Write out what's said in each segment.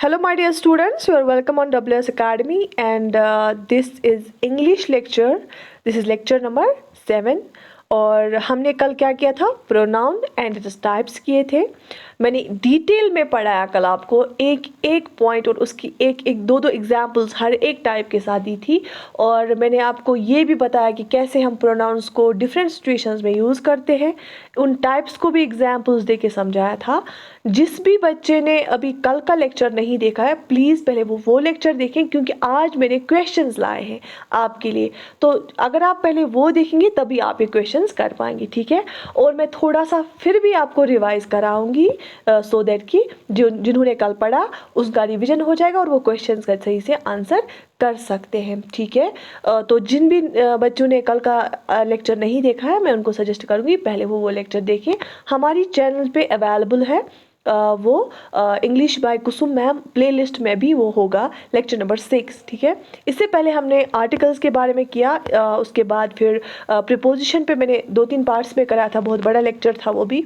Hello my dear students, you are welcome on WS Academy and this is English lecture. This is lecture number 7 और हमने कल क्या किया था, pronoun and its types किए थे। मैंने डिटेल में पढ़ाया कल आपको, एक एक पॉइंट और उसकी एक एक दो एग्जाम्पल्स हर एक टाइप के साथ दी थी। और मैंने आपको ये भी बताया कि कैसे हम प्रोनाउंस को डिफरेंट सिचुएशंस में यूज़ करते हैं, उन टाइप्स को भी एग्जाम्पल्स दे के समझाया था। जिस भी बच्चे ने अभी कल का लेक्चर नहीं देखा है, प्लीज़ पहले वो लेक्चर देखें, क्योंकि आज मैंने क्वेश्चंस लाए हैं आपके लिए। तो अगर आप पहले वो देखेंगे तभी आप ये क्वेश्चंस कर पाएंगे, ठीक है। और मैं थोड़ा सा फिर भी आपको रिवाइज कराऊंगी सो दैट कि जिन्होंने कल पढ़ा उसका रिविजन हो जाएगा और वो क्वेश्चंस का सही से आंसर कर सकते हैं, ठीक है। तो जिन भी बच्चों ने कल का लेक्चर नहीं देखा है, मैं उनको सजेस्ट करूँगी पहले वो लेक्चर देखें। हमारी चैनल पे अवेलेबल है वो English by Kusum ma'am playlist में भी वो होगा, लेक्चर नंबर 6, ठीक है। इससे पहले हमने आर्टिकल्स के बारे में किया, उसके बाद फिर प्रीपोजिशन पे मैंने 2-3 पार्ट्स में कराया था, बहुत बड़ा लेक्चर था वो भी।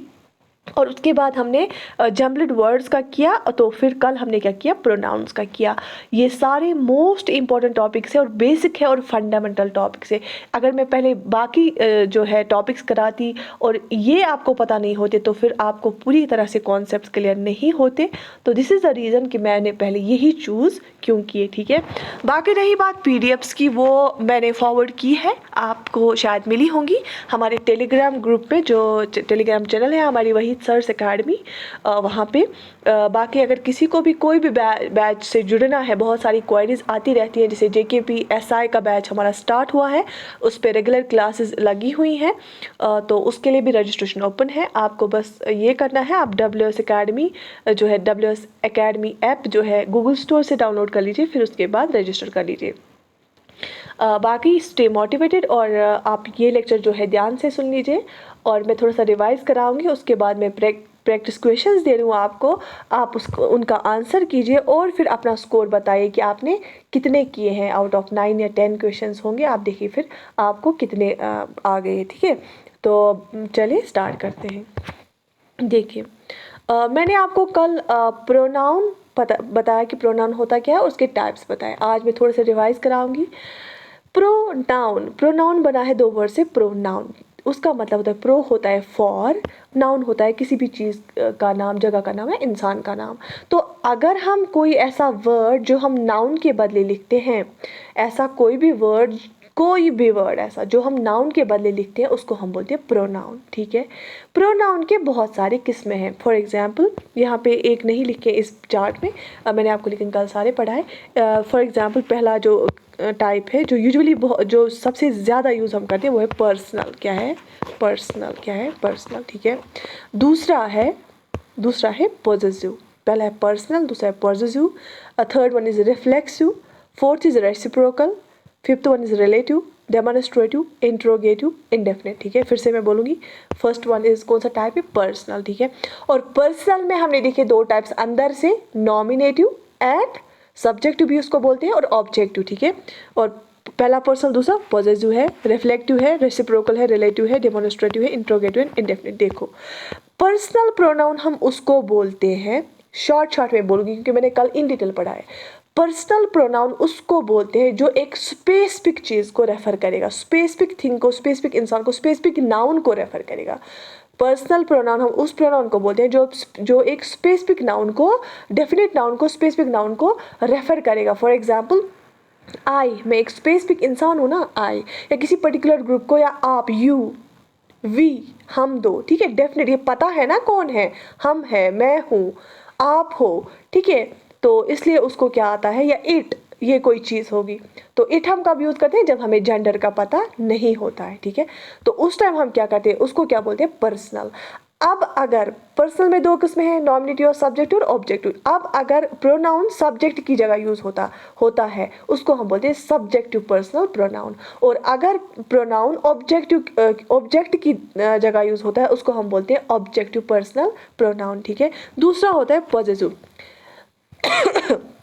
और उसके बाद हमने जम्बल्ड वर्ड्स का किया, तो फिर कल हमने क्या किया, प्रोनाउंस का किया। ये सारे मोस्ट इंपॉर्टेंट टॉपिक्स है और बेसिक है और फंडामेंटल टॉपिक्स है। अगर मैं पहले बाकी जो है टॉपिक्स कराती और ये आपको पता नहीं होते तो फिर आपको पूरी तरह से कॉन्सेप्ट्स क्लियर नहीं होते। तो दिस इज़ द रीज़न कि मैंने पहले यही चूज़ क्यों किए, ठीक है। बाकी रही बात PDFs की, वो मैंने फॉरवर्ड की है, आपको शायद मिली होंगी हमारे टेलीग्राम ग्रुप पे, जो टेलीग्राम चैनल है हमारी वही सर्स एकेडमी, वहाँ पे। बाकी अगर किसी को भी कोई भी बैच से जुड़ना है, बहुत सारी क्वेरीज आती रहती हैं, जैसे JKP SI का बैच हमारा स्टार्ट हुआ है, उस पर रेगुलर क्लासेस लगी हुई हैं, तो उसके लिए भी रजिस्ट्रेशन ओपन है। आपको बस ये करना है, आप WS एकेडमी जो है, WS एकेडमी ऐप जो है गूगल स्टोर से डाउनलोड कर लीजिए, फिर उसके बाद रजिस्टर कर लीजिए। बाकी स्टे मोटिवेटेड और आप ये लेक्चर जो है ध्यान से सुन लीजिए और मैं थोड़ा सा रिवाइज कराऊंगी, उसके बाद मैं प्रैक्टिस क्वेश्चंस दे रही हूँ आपको, आप उसको उनका आंसर कीजिए और फिर अपना स्कोर बताइए कि आपने कितने किए हैं। आउट ऑफ 9 या 10 क्वेश्चंस होंगे, आप देखिए फिर आपको कितने आ गए, ठीक है। तो चलिए स्टार्ट करते हैं। देखिए मैंने आपको कल प्रोनाउन बताया कि प्रोनाउन होता क्या है, उसके टाइप्स बताए। आज मैं थोड़ा सा रिवाइज कराऊंगी। प्रोनाउन बना है 2 वर्ड से। प्रोनाउन उसका मतलब होता है, प्रो होता है फॉर, नाउन होता है किसी भी चीज़ का नाम, जगह का नाम है, इंसान का नाम। तो अगर हम कोई ऐसा वर्ड जो हम नाउन के बदले लिखते हैं, ऐसा कोई भी वर्ड ऐसा जो हम नाउन के बदले लिखते हैं, उसको हम बोलते हैं प्रोनाउन, ठीक है। प्रोनाउन के बहुत सारी किस्में हैं। फॉर एग्जांपल यहाँ पे एक नहीं लिखे इस चार्ट में, मैंने आपको लेकिन कल सारे पढ़ाए। फॉर एग्जांपल पहला जो टाइप है, जो यूजुअली जो सबसे ज़्यादा यूज़ हम करते हैं, वो है पर्सनल। क्या है पर्सनल, ठीक है। दूसरा है पॉजेसिव। पहला है पर्सनल, दूसरा है possessive, third one is reflexive, fourth is reciprocal, fifth one is relative, demonstrative, interrogative, indefinite, ठीक है। फिर से मैं बोलूँगी, फर्स्ट वन इज़ कौन सा टाइप है, पर्सनल, ठीक है। और पर्सनल में हमने देखे 2 टाइप्स अंदर से, नॉमिनेटिव एंड सब्जेक्टिव भी उसको बोलते हैं, और ऑब्जेक्टिव, ठीक है। और पहला पर्सनल, दूसरा पॉजेसिव है, रिफ्लेक्टिव है, रेसिप्रोकल है, रिलेटिव है, डेमोन्स्ट्रेटिव है, इंट्रोगेटिव एंड इंडेफिनिट। देखो पर्सनल प्रोनाउन हम उसको बोलते हैं, शॉर्ट में बोलूँगी क्योंकि मैंने कल इन डिटेल पढ़ा है। पर्सनल प्रोनाउन उसको बोलते हैं जो एक स्पेसिफिक चीज़ को रेफर करेगा, स्पेसिफिक थिंग को, स्पेसिफिक इंसान को, स्पेसिफिक नाउन को रेफर करेगा। पर्सनल प्रोनाउन हम उस प्रोनाउन को बोलते हैं जो एक स्पेसिफिक नाउन को, डेफिनेट नाउन को, स्पेसिफिक नाउन को रेफर करेगा। फॉर एग्जाम्पल आई, मैं एक स्पेसिफिक इंसान हूँ ना, आई, या किसी पर्टिकुलर ग्रुप को, या आप, यू, वी, हम दो, ठीक है। डेफिनेट ये पता है ना कौन है, हम है, मैं हूँ, आप हो, ठीक है। तो इसलिए उसको क्या आता है, या इट, ये कोई चीज़ होगी। तो इट हम कब यूज़ करते हैं, जब हमें जेंडर का पता नहीं होता है, ठीक है। तो उस टाइम हम क्या करते हैं, उसको क्या बोलते हैं, पर्सनल। अब अगर पर्सनल में 2 किस्में हैं, नॉमिनेटिव और सब्जेक्टिव और ऑब्जेक्टिव। अब अगर प्रोनाउन सब्जेक्ट की जगह यूज़ होता है, उसको हम बोलते हैं सब्जेक्टिव पर्सनल प्रोनाउन। और अगर प्रोनाउन ऑब्जेक्ट की जगह यूज़ होता है, उसको हम बोलते हैं ऑब्जेक्टिव पर्सनल प्रोनाउन, ठीक है। दूसरा होता है पॉजेसिव।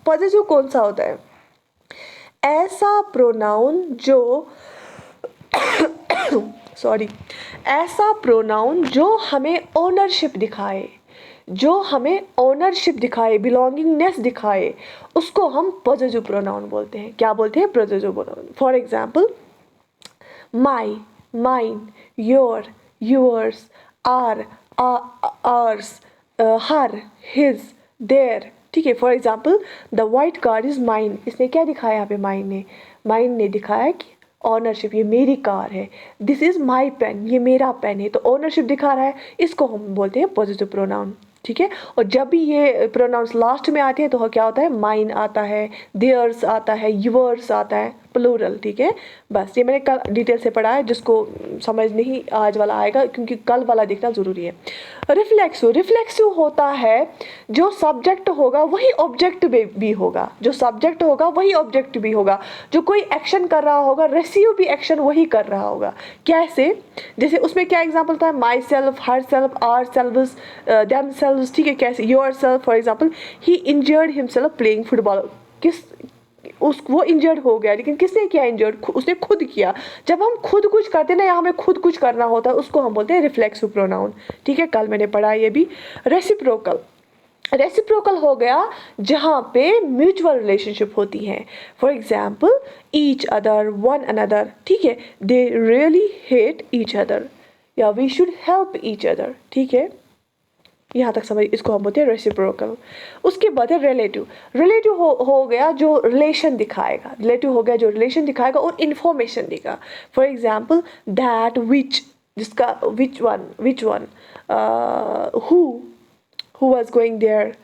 पॉजेसिव कौन सा होता है, ऐसा प्रोनाउन जो ऐसा प्रोनाउन जो हमें ओनरशिप दिखाए, जो हमें ओनरशिप दिखाए, बिलोंगिंगनेस दिखाए, उसको हम पॉजिटिव प्रोनाउन बोलते हैं। क्या बोलते हैं? Positive pronoun. For example, my, mine, your, yours, our, ours, her, his, their। ठीक है। For example, the white car is mine. इसने क्या दिखाया यहाँ पे? माइन ने, माइन ने दिखाया कि ऑनरशिप, ये मेरी कार है। दिस इज माई पेन, ये मेरा पेन है, तो ऑनरशिप दिखा रहा है। इसको हम बोलते हैं पॉजिटिव प्रोनाउन। ठीक है। और जब भी ये प्रोनाउंस लास्ट में आते हैं तो क्या होता है? माइन आता है, देयर्स आता है, यूवर्स आता है, प्लूरल। ठीक है। बस ये मैंने कल डिटेल से पढ़ा है, जिसको समझ नहीं आज वाला आएगा, क्योंकि कल वाला देखना ज़रूरी है। रिफ्लेक्सिव, रिफ्लेक्सिव होता है जो सब्जेक्ट होगा वही ऑब्जेक्ट भी होगा, जो सब्जेक्ट होगा वही ऑब्जेक्ट भी होगा, जो कोई एक्शन कर रहा होगा रिसीव भी एक्शन वही कर रहा होगा। कैसे? जैसे उसमें क्या एग्जाम्पल था? Myself, herself, ourselves, themselves. ठीक है। कैसे? Yourself, for example, he injured himself playing football. किस वो इंजर्ड हो गया, लेकिन किसने किया इंजर्ड? उसने खुद किया। जब हम खुद कुछ करते हैं ना, या हमें खुद कुछ करना होता है, उसको हम बोलते हैं रिफ्लेक्सिव प्रोनाउन। ठीक है। कल मैंने पढ़ा ये भी। रेसिप्रोकल, रेसिप्रोकल हो गया जहाँ पे म्यूचुअल रिलेशनशिप होती है। For example, each other, one another. ठीक है। They really hate each other, या we should help each other. ठीक है। यहाँ तक समझ, इसको हम बोलते हैं रेसिप्रोकल। उसके बाद है रिलेटिव। रिलेटिव हो गया जो रिलेशन दिखाएगा, रिलेटिव हो गया जो रिलेशन दिखाएगा और इन्फॉर्मेशन देगा। फॉर एग्जाम्पल, दैट, विच, जिसका which one, who was going there,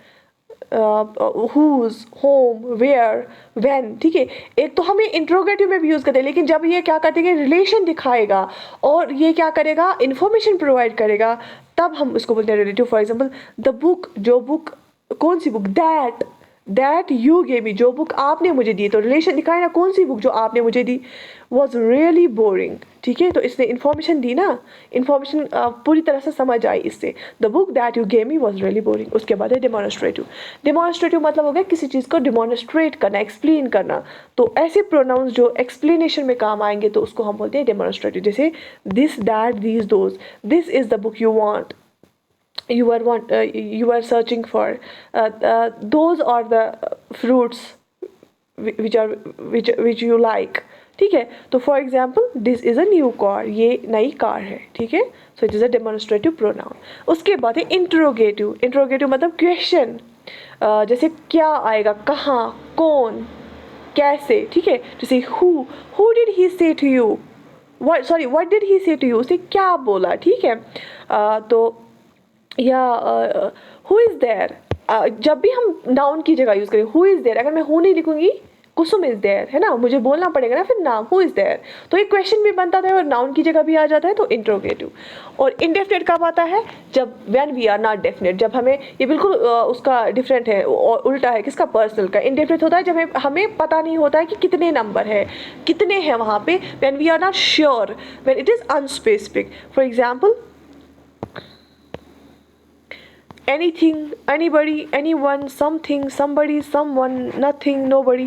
whose, whom, where, when। ठीक है। एक तो हम ये इंट्रोगेटिव में भी यूज़ करते हैं, लेकिन जब ये क्या करते हैं, रिलेशन दिखाएगा और ये क्या करेगा, इन्फॉर्मेशन प्रोवाइड करेगा, तब हम इसको बोलते हैं relative. For example, the book, जो बुक, कौन सी book? That you gave me, जो बुक आपने मुझे दी। तो रिलेशन दिखाए ना, कौन सी बुक जो आपने मुझे दी। Was really boring. ठीक है। तो इसने इन्फॉर्मेशन दी ना, इन्फॉर्मेशन पूरी तरह से समझ आई इससे। The book that you gave me was really boring. उसके बाद है डेमोन्स्ट्रेटिव। डेमोन्स्ट्रेटिव मतलब हो गया किसी चीज़ को डिमॉन्स्ट्रेट करना, एक्सप्लेन करना। तो ऐसे प्रोनाउंस जो एक्सप्लेनेशन में काम आएंगे तो उसको हम बोलते हैं डेमोन्स्ट्रेटिव। जैसे this, that, these, those. This is the book you want, you are searching for, those are the fruits which you like। ठीक है। तो for example, this is a new car, ये नई कार है। ठीक है। So it is a demonstrative pronoun. उसके बाद है इंट्रोगेटिव। इंट्रोगेटिव मतलब क्वेश्चन, जैसे क्या आएगा, कहाँ, कौन, कैसे। ठीक है। जैसे who did he say to you, what did he say to you, उसने क्या बोला। ठीक है। तो या हु इज़ देयर, जब भी हम नाउन की जगह यूज़ करें हु इज़ देयर, अगर मैं हु नहीं लिखूंगी, कुसुम इज़ देयर, है ना, मुझे बोलना पड़ेगा ना फिर नाम, हु इज़ देयर। तो एक क्वेश्चन भी बनता था और नाउन की जगह भी आ जाता है, तो इंट्रोगेटिव। और इनडेफिनेट कब आता है? जब when we are not definite, जब हमें, ये बिल्कुल उसका डिफरेंट है और उल्टा है किसका? पर्सनल का। इनडेफिनेट होता है जब हमें पता नहीं होता है कि कितने नंबर है, कितने हैं वहाँ पे। When we are not sure, when it is unspecific. For example, anything, anybody, anyone, something, somebody, someone, nothing, nobody,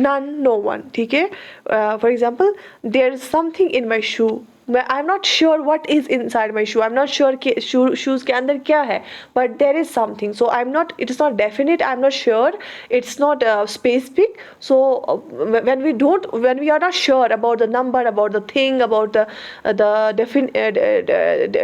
none, no one। ठीक है। For example, there is something in my shoe, I am not sure what is inside my shoe, I am not sure कि shoes के अंदर क्या है, but there is something. So I am not, it is not definite, I am not sure, it's not specific. So when we are not sure about the number, about the thing, about the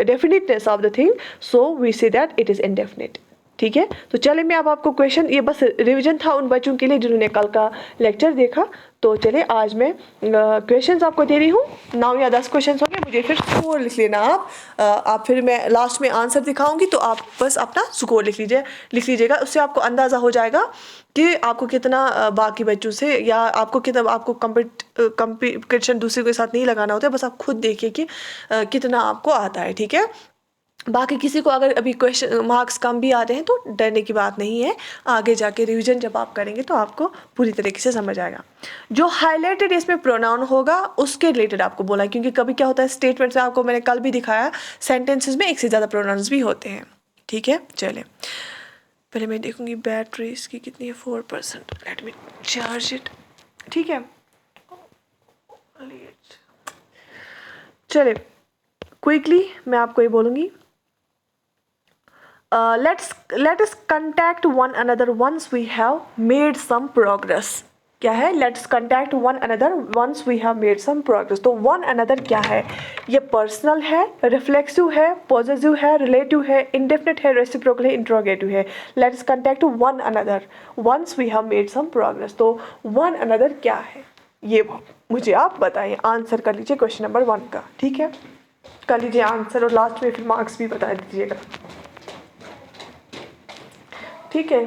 definiteness of the thing, so we say that it is indefinite। ठीक है। तो चले, मैं अब आपको question, ये बस revision था उन बच्चों के लिए जिन्होंने कल का लेक्चर देखा। तो चले, आज मैं क्वेश्चंस आपको दे रही हूँ, 9 या 10 क्वेश्चंस होंगे, मुझे फिर स्कोर लिख लेना आप फिर मैं लास्ट में आंसर दिखाऊंगी, तो आप बस अपना स्कोर लिख लीजिएगा। उससे आपको अंदाज़ा हो जाएगा कि आपको कितना बाकी बच्चों से, या आपको कितना, आपको कंपटीशन दूसरे के साथ नहीं लगाना होता है, बस आप खुद देखिए कि कितना आपको आता है। ठीक है। बाकी किसी को अगर अभी क्वेश्चन मार्क्स कम भी आते हैं तो डरने की बात नहीं है, आगे जाके रिवीजन जब आप करेंगे तो आपको पूरी तरीके से समझ आएगा। जो हाईलाइटेड इसमें प्रोनाउन होगा उसके रिलेटेड आपको बोला, क्योंकि कभी क्या होता है स्टेटमेंट्स में, आपको मैंने कल भी दिखाया, सेंटेंसेस में एक से ज़्यादा प्रोनाउंस भी होते हैं। ठीक है। चले, पहले मैं देखूंगी बैटरी इसकी कितनी है, 4%, लेट मी चार्ज इट। ठीक है। चले, क्विकली मैं आपको ये बोलूँगी, let us contact one another once we have made some progress. क्या है? Let's contact one another once we have made some progress. तो one another क्या है? ये personal है, reflexive है, possessive है, relative है, indefinite है, reciprocal है, interrogative है. Let's contact one another once we have made some progress. तो one another क्या है? ये मुझे आप बताइए. आंसर कर लीजिए क्वेश्चन नंबर 1 का. ठीक है, कर लीजिए आंसर और लास्ट में फिर मार्क्स भी बता दीजिएगा. ठीक है.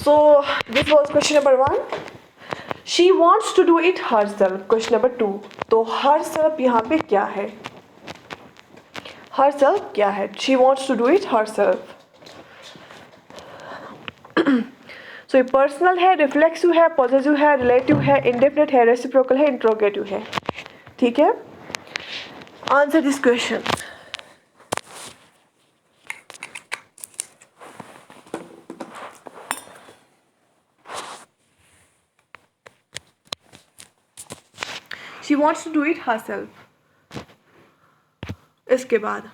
So this was question number 1. She wants to do it herself. Question number 2. तो herself यहाँ पे क्या है? herself क्या है? She wants to do it herself. So ये पर्सनल है, रिफ्लेक्सिव है, पॉजिटिव है, रिलेटिव है, इंडेफिनिट है, रेसिप्रोकल है, इंट्रोगेटिव है. ठीक है. Answer this question. She wants to do it herself. इसके बाद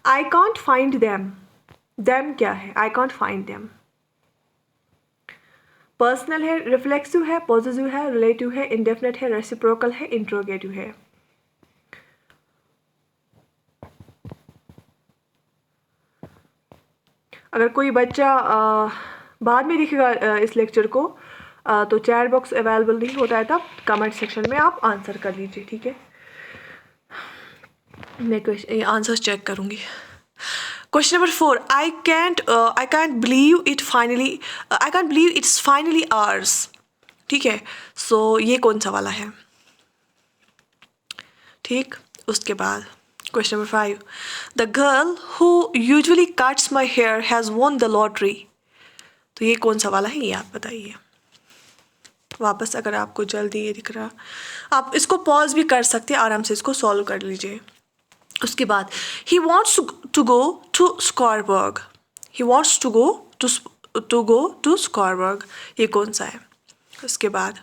I can't find them. Them क्या है? I can't find them. Personal है, रिफ्लेक्सिव है, पॉजिटिव है, रिलेटिव है, इंडेफिनिट है, रेसिप्रोकल है, इंट्रोगेटिव है. अगर कोई बच्चा बाद में देखेगा इस लेक्चर को तो चैट बॉक्स अवेलेबल नहीं होता है, तब कमेंट सेक्शन में आप आंसर कर लीजिए. ठीक है, मैं क्वेश्चन आंसर्स चेक करूँगी. Question number 4. I can't believe it's finally ours. ठीक है. So ये कौन सा वाला है? ठीक. उसके बाद question number 5. The girl who usually cuts my hair has won the lottery. तो ये कौन सा वाला है? ये आप बताइए. वापस अगर आपको जल्दी ये दिख रहा, आप इसको पॉज भी कर सकते हैं, आराम से इसको सॉल्व कर लीजिए. उसके बाद he wants to go to Skorborg. He wants to go to Skorborg. ये कौन सा है? उसके बाद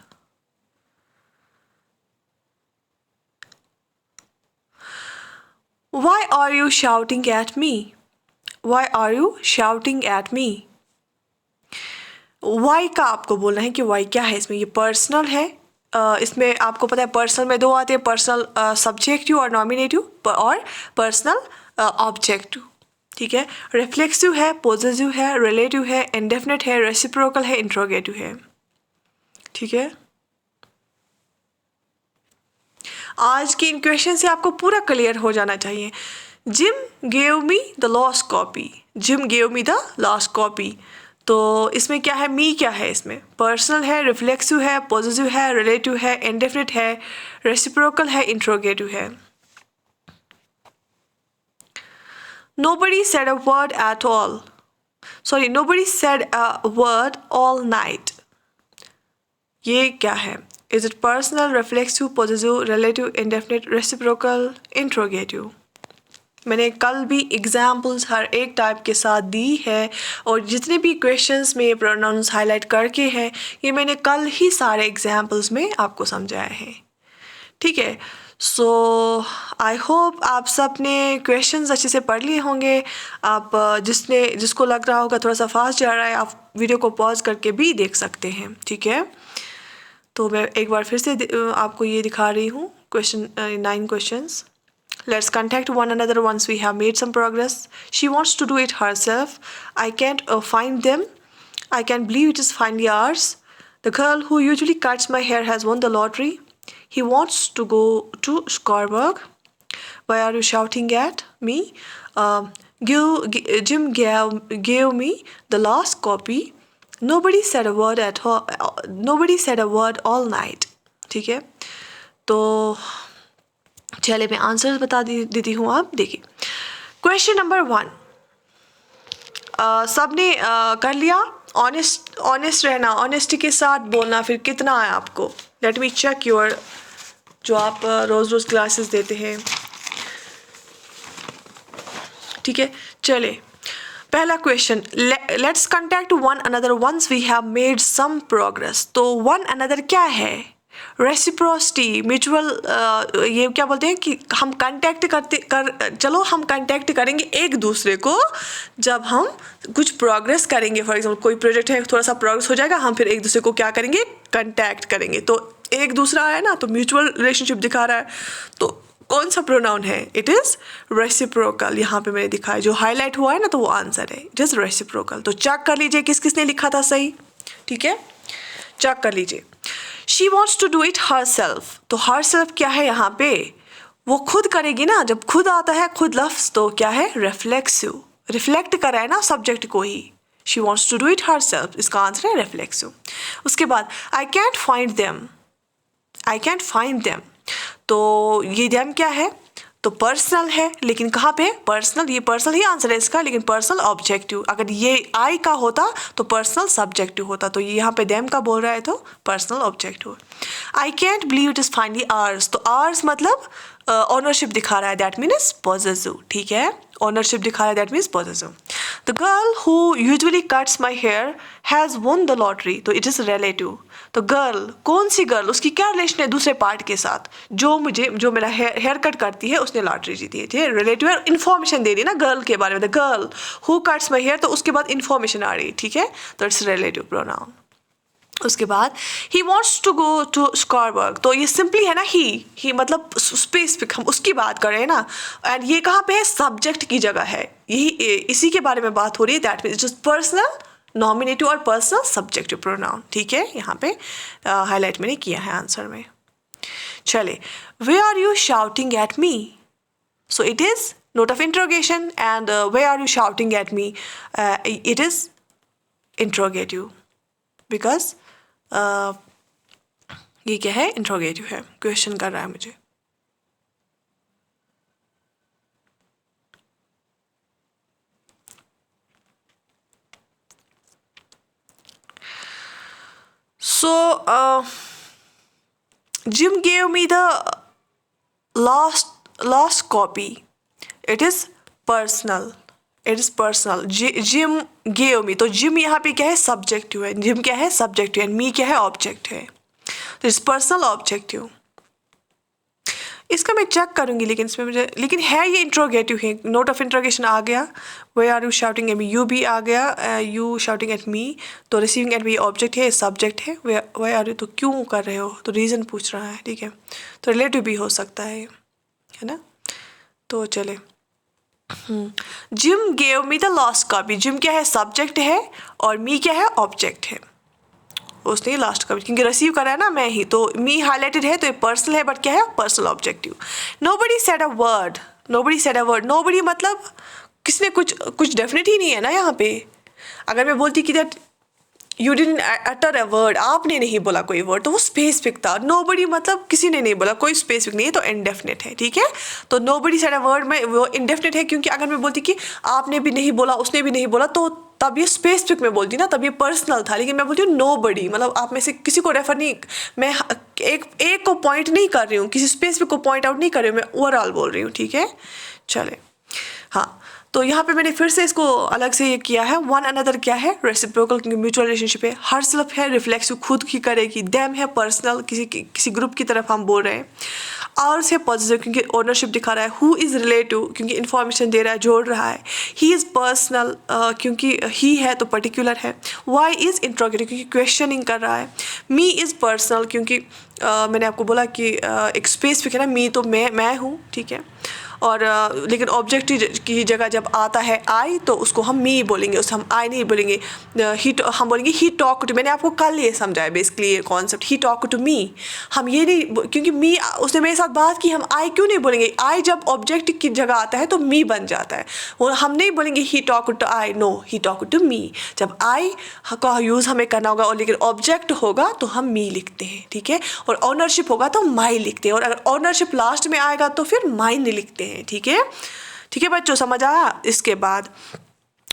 why are you shouting at me? Why are you shouting at me? why का आपको बोलना है कि why क्या है इसमें. ये पर्सनल है. इसमें आपको पता है पर्सनल में 2 आते हैं, पर्सनल सब्जेक्टिव और नॉमिनेटिव और पर्सनल ऑब्जेक्टिव. ठीक है. रिफ्लेक्सिव है, पॉजिटिव है, रिलेटिव है, इंडेफिनिट है, रेसिप्रोकल है, इंट्रोगेटिव है. ठीक है. आज की इन क्वेश्चन से आपको पूरा क्लियर हो जाना चाहिए. Gym gave me the lost copy. Gym gave me the lost copy. तो इसमें क्या है? मी क्या है? इसमें पर्सनल है, रिफ्लेक्सिव है, पॉजिटिव है, रिलेटिव है, इंडेफिनिट है, रेसिप्रोकल है, इंट्रोगेटिव है. Nobody said a word at all. Sorry, nobody said a word all night. ये क्या है? Is it personal, reflexive, possessive, relative, indefinite, reciprocal, interrogative? मैंने कल भी एग्जाम्पल्स हर एक टाइप के साथ दी है और जितने भी क्वेश्चंस में प्रोनाउंस हाईलाइट करके हैं ये मैंने कल ही सारे एग्जाम्पल्स में आपको समझाया है. ठीक है. सो आई होप आप सब ने क्वेश्चंस अच्छे से पढ़ लिए होंगे. आप जिसको लग रहा होगा थोड़ा सा फास्ट जा रहा है, आप वीडियो को पॉज करके भी देख सकते हैं. ठीक है. तो मैं एक बार फिर से आपको ये दिखा रही हूँ. Question 9 questions. Let's contact one another once we have made some progress. She wants to do it herself. I can't find them. I can't believe it is finally ours. The girl who usually cuts my hair has won the lottery. He wants to go to Skorborg. Why are you shouting at me? Jim gave me the last copy. Nobody said a word at all. Nobody said a word all night. ठीक है. तो चलिए मैं answer बता देती हूँ. आप देखिए क्वेश्चन नंबर 1 सब ने कर लिया. ऑनेस्ट रहना, ऑनेस्टी के साथ बोलना. फिर कितना है आपको? लेट मी चेक योर, जो आप रोज़ क्लासेस देते हैं. ठीक है, चले पहला question, let's contact one another once we have made some progress. तो वन अनदर क्या है? रेसिप्रोसिटी, म्यूचुअल, ये क्या बोलते हैं कि हम कंटैक्ट चलो हम कंटैक्ट करेंगे एक दूसरे को जब हम कुछ प्रोग्रेस करेंगे। फॉर एग्जाम्पल कोई प्रोजेक्ट है, थोड़ा सा प्रोग्रेस हो जाएगा, हम फिर एक दूसरे को क्या करेंगे? कंटैक्ट करेंगे। तो एक दूसरा है ना, तो म्यूचुअल रिलेशनशिप दिखा रहा है। तो कौन सा प्रोनाउन है? It is reciprocal. यहाँ पे मैंने दिखाया, जो हाईलाइट हुआ है ना, तो वो आंसर है, इट इज़ रेसिप्रोकल। तो चेक कर लीजिए किस किसने लिखा था सही, ठीक है, चेक कर लीजिए। She wants to do it herself. तो हर सेल्फ क्या है यहाँ पे? वो खुद करेगी ना। जब खुद आता है, खुद लफ्ज़, तो क्या है? रिफ्लेक्सिव, रिफ्लेक्ट कर रहा है ना सब्जेक्ट को ही। She wants to do it herself, इसका आंसर है रिफ्लेक्सिव। उसके बाद I can't find them, I can't find them. तो ये देम क्या है? तो पर्सनल है, लेकिन कहाँ पे? पर्सनल, ये पर्सनल ही आंसर है इसका, लेकिन पर्सनल ऑब्जेक्टिव। अगर ये आई का होता तो पर्सनल सब्जेक्टिव होता। तो ये यहाँ पे देम का बोल रहा है, तो personal objective. I can't believe it is finally ours. तो आर्स मतलब ऑनरशिप दिखा रहा है, दैट मीन्स पॉजेसिव, ठीक है, ऑनरशिप दिखा रहा है, that means possessive. The girl who usually cuts my hair has won the lottery. तो इट इज़ रिलेटिव। तो गर्ल, कौन सी गर्ल? उसकी क्या रिलेशन है दूसरे पार्ट के साथ? जो मेरा हेयर कट करती है, उसने लॉटरी जीती है, ठीक है, रिलेटिव है, इन्फॉर्मेशन दे रही है ना गर्ल के बारे में। The girl who cuts my hair, तो उसके बाद इन्फॉर्मेशन आ रही है, ठीक है, तो इट्स रिलेटिव प्रोनाउन। उसके बाद he wants to go to Scarborough. तो ये सिंपली है ना, ही मतलब स्पेसिफिक, हम उसकी बात कर रहे हैं ना। एंड ये कहाँ पे है? सब्जेक्ट की जगह है, यही इसी के बारे में बात हो रही है, that means just personal nominative और पर्सनल सब्जेक्टिव प्रोनाउन, ठीक है, यहाँ पे हाईलाइट मैंने किया है आंसर में। चले, where are you shouting at me. So it is note of interrogation, and where are you shouting at me, it is interrogative, because ये क्या है? इंट्रोगेटिव है, क्वेश्चन कर रहा है मुझे। So, Jim gave me the last copy. It is personal. It is personal. Jim gave me. तो Jim यहाँ पे क्या है? सब्जेक्टिव है। Jim क्या है? सब्जेक्टिव है। Me क्या है? ऑब्जेक्ट है। तो इट्स पर्सनल ऑब्जेक्टिव। इसका मैं चेक करूँगी, लेकिन इसमें मुझे, लेकिन है ये इंट्रोगेटिव है। नोट ऑफ इंट्रोगेशन आ गया, where are you shouting at me, you भी आ गया, यू शाउटिंग एट मी। तो रिसीविंग एट मी ऑब्जेक्ट है, सब्जेक्ट है, वे आर यू तो क्यों कर रहे हो, तो रीज़न पूछ रहा है, ठीक है, तो रिलेटिव भी हो सकता है ना। तो चले, gym gave me the last copy. Gym क्या है? सब्जेक्ट है, और मी क्या है? ऑब्जेक्ट है। उसने लास्ट कॉपी, क्योंकि रिसीव करा है ना मैं ही, तो मी हाईलाइटेड है, तो ये पर्सनल है, बट क्या है? Personal objective. Nobody said a word. Nobody said a word. Nobody मतलब किसने कुछ डेफिनेट ही नहीं है ना यहाँ पे। अगर मैं बोलती कि that you didn't utter a word, आपने नहीं बोला कोई वर्ड, तो वो स्पेसिफिक था। नोबडी मतलब किसी ने नहीं बोला, कोई स्पेसिफिक नहीं है, तो इनडेफिनेट है, ठीक है। तो नोबडी सेड अ वर्ड में वो इनडेफिनेट है, क्योंकि अगर मैं बोलती कि आपने भी नहीं बोला, उसने भी नहीं बोला, तो तब ये स्पेसिफिक में बोलती ना, तब ये पर्सनल था। लेकिन मैं बोलती हूँ नोबडी, मतलब आप में से किसी को रेफर नहीं, मैं एक को पॉइंट नहीं कर रही हूँ, किसी स्पेसिफिक को पॉइंट आउट नहीं कर रही हूँ, मैं ओवरऑल बोल रही हूँ, ठीक है। चले, हाँ, तो यहाँ पे मैंने फिर से इसको अलग से ये किया है। वन अनदर क्या है? रेसिप्रोकल, क्योंकि म्यूचुअल रिलेशनशिप है। हर सेल्फ है, रिफ्लेक्सिव, खुद की करेगी। देम है, पर्सनल, किसी ग्रुप की तरफ हम बोल रहे हैं। आवर्स है, पॉजिटिव, क्योंकि ओनरशिप दिखा रहा है। हु इज़ रिलेटिव, क्योंकि इन्फॉर्मेशन दे रहा है, जोड़ रहा है। ही इज़ पर्सनल, क्योंकि ही है तो पर्टिकुलर है। वाई इज़ इंट्रोगेटिव, क्योंकि क्वेश्चनिंग कर रहा है। मी इज़ पर्सनल, क्योंकि मैंने आपको बोला कि एक स्पेसिफिक है ना, मी तो मैं हूँ, ठीक है। और लेकिन ऑब्जेक्ट की जगह जब आता है आई, तो उसको हम मी बोलेंगे, उस हम आई नहीं बोलेंगे। हम बोलेंगे ही टॉक टू। मैंने आपको कल ये समझाया बेसिकली ये concept, he talk to me. हम ये नहीं, क्योंकि मी उसने मेरे साथ बात की, हम आई क्यों नहीं बोलेंगे? आई जब ऑब्जेक्ट की जगह आता है तो मी बन जाता है। वो हम नहीं बोलेंगे he talk to I, no, he talk to me. जब आई का यूज़ हमें करना होगा, और लेकिन ऑब्जेक्ट होगा तो हम मी लिखते हैं, ठीक है। और ऑनरशिप होगा तो माई लिखते हैं, और अगर ऑनरशिप लास्ट में आएगा तो फिर माइन लिखते हैं, ठीक है। ठीक है बच्चों, समझ आया। इसके बाद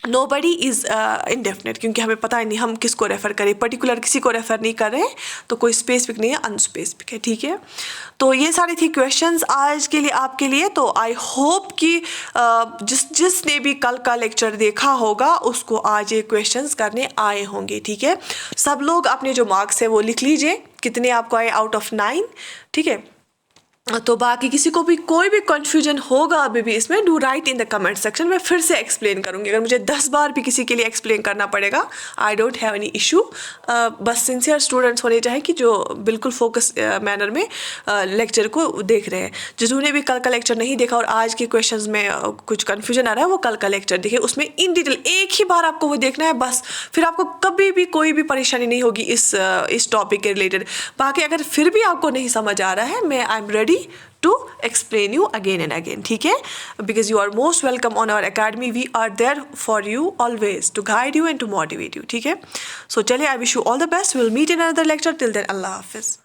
नोबडी इज़ इंडेफिनेट, क्योंकि हमें पता ही नहीं हम किसको रेफ़र करें, पर्टिकुलर किसी को रेफ़र नहीं कर रहे हैं, तो कोई स्पेसिफिक नहीं है, अनस्पेसिफिक है, ठीक है। तो ये सारी थी क्वेश्चंस आज के लिए आपके लिए। तो आई होप कि जिसने भी कल का लेक्चर देखा होगा उसको आज ये क्वेश्चंस करने आए होंगे, ठीक है। सब लोग अपने जो मार्क्स है वो लिख लीजिए, कितने आपको आए आउट ऑफ 9, ठीक है। तो बाकी किसी को भी कोई भी कन्फ्यूजन होगा अभी भी इसमें, do right in the comment section. मैं फिर से एक्सप्लेन करूँगी, अगर मुझे 10 बार भी किसी के लिए एक्सप्लेन करना पड़ेगा, I don't have any issue. बस सिंसियर स्टूडेंट्स होने चाहिए कि जो बिल्कुल फोकस मैनर में लेक्चर को देख रहे हैं। जिन्होंने भी कल का लेक्चर नहीं देखा और आज के क्वेश्चन में कुछ कन्फ्यूजन आ रहा है, वो कल का लेक्चर देखिए, उसमें इन डिटेल एक ही बार आपको वो देखना है बस, फिर आपको कभी भी कोई भी परेशानी नहीं होगी इस टॉपिक के रिलेटेड। बाकी अगर फिर भी आपको नहीं समझ आ रहा है, मैं I am ready to explain you again and again, ठीक है, because you are most welcome on our academy. We are there for you always to guide you and to motivate you, ठीक है। So चलिए, I wish you all the best. We'll meet in another lecture. Till then, Allah Hafiz.